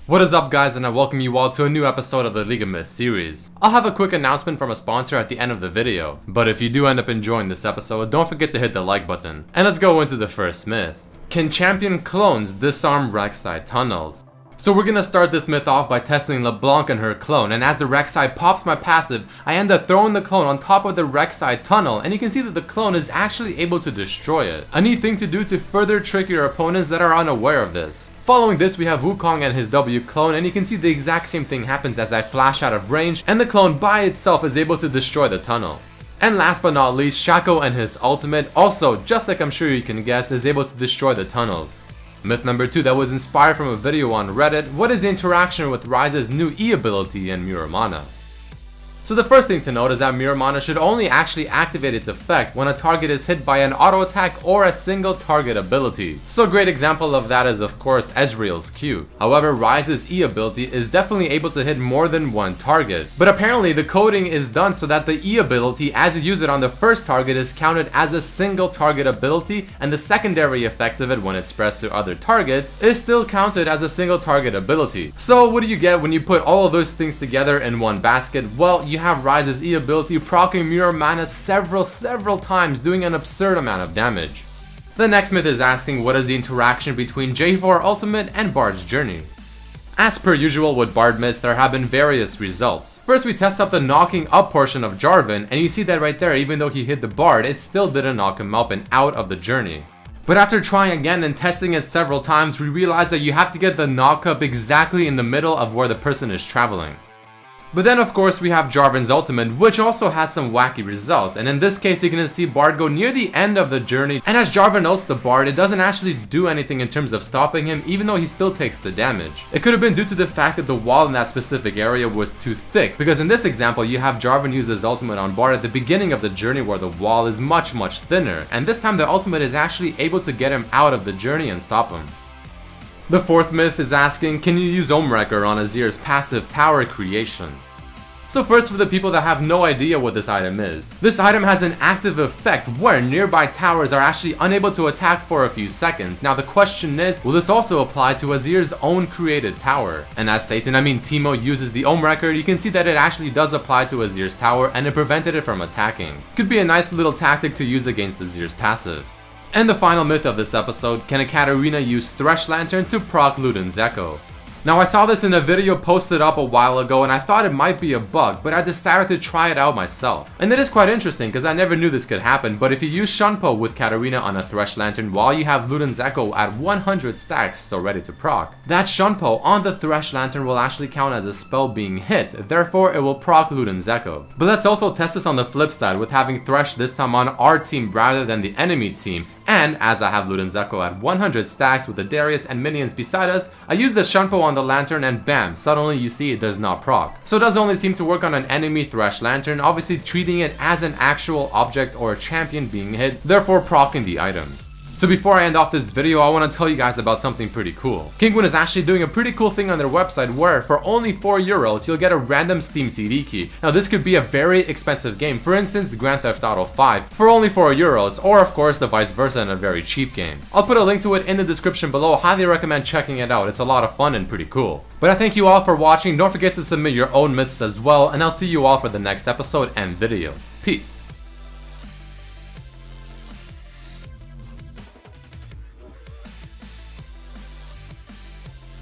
What is up guys, and I welcome you all to a new episode of the League of Myths series. I'll have a quick announcement from a sponsor at the end of the video, but if you do end up enjoying this episode, don't forget to hit the like button. And let's go into the first myth. Can champion clones disarm Rek'Sai tunnels? So we're gonna start this myth off by testing LeBlanc and her clone, and as the Rek'Sai pops my passive, I end up throwing the clone on top of the Rek'Sai tunnel, and you can see that the clone is actually able to destroy it. A neat thing to do to further trick your opponents that are unaware of this. Following this, we have Wukong and his W clone, and you can see the exact same thing happens as I flash out of range, and the clone by itself is able to destroy the tunnel. And last but not least, Shaco and his ultimate also, just like I'm sure you can guess, is able to destroy the tunnels. Myth number 2 that was inspired from a video on Reddit: what is the interaction with Ryze's new E ability in Muramana? So the first thing to note is that Muramana should only actually activate its effect when a target is hit by an auto attack or a single target ability. So a great example of that is of course Ezreal's Q. However, Ryze's E ability is definitely able to hit more than one target. But apparently the coding is done so that the E ability, as you use it on the first target, is counted as a single target ability, and the secondary effect of it when it spreads to other targets is still counted as a single target ability. So what do you get when you put all of those things together in one basket? Well, you have Ryze's E ability proccing Muramana several times, doing an absurd amount of damage. The next myth is asking what is the interaction between J4 Ultimate and Bard's Journey. As per usual with Bard myths, there have been various results. First, we test up the knocking up portion of Jarvan, and you see that right there, even though he hit the Bard, it still didn't knock him up and out of the journey. But after trying again and testing it several times, we realized that you have to get the knock up exactly in the middle of where the person is traveling. But then of course we have Jarvan's ultimate, which also has some wacky results, and in this case you're gonna see Bard go near the end of the journey, and as Jarvan ults the Bard, it doesn't actually do anything in terms of stopping him, even though he still takes the damage. It could have been due to the fact that the wall in that specific area was too thick, because in this example you have Jarvan use his ultimate on Bard at the beginning of the journey where the wall is much thinner, and this time the ultimate is actually able to get him out of the journey and stop him. The fourth myth is asking, can you use Omewrecker on Azir's passive tower creation? So first, for the people that have no idea what this item is, this item has an active effect where nearby towers are actually unable to attack for a few seconds. Now the question is, will this also apply to Azir's own created tower? And as Teemo uses the Omewrecker, you can see that it actually does apply to Azir's tower and it prevented it from attacking. Could be a nice little tactic to use against Azir's passive. And the final myth of this episode, can a Katarina use Thresh Lantern to proc Luden's Echo? Now I saw this in a video posted up a while ago and I thought it might be a bug, but I decided to try it out myself. And it is quite interesting because I never knew this could happen, but if you use Shunpo with Katarina on a Thresh Lantern while you have Luden's Echo at 100 stacks, so ready to proc, that Shunpo on the Thresh Lantern will actually count as a spell being hit, therefore it will proc Luden's Echo. But let's also test this on the flip side with having Thresh this time on our team rather than the enemy team. And as I have Luden's Echo at 100 stacks with the Darius and minions beside us, I use the Shunpo on the lantern and bam, suddenly you see it does not proc. So it does only seem to work on an enemy Thresh Lantern, obviously treating it as an actual object or a champion being hit, therefore proccing the item. So before I end off this video, I want to tell you guys about something pretty cool. Kinguin is actually doing a pretty cool thing on their website where for only €4 you'll get a random Steam CD key. Now this could be a very expensive game, for instance Grand Theft Auto 5 for only €4, or of course the vice versa in a very cheap game. I'll put a link to it in the description below, highly recommend checking it out, it's a lot of fun and pretty cool. But I thank you all for watching, don't forget to submit your own myths as well, and I'll see you all for the next episode and video. Peace.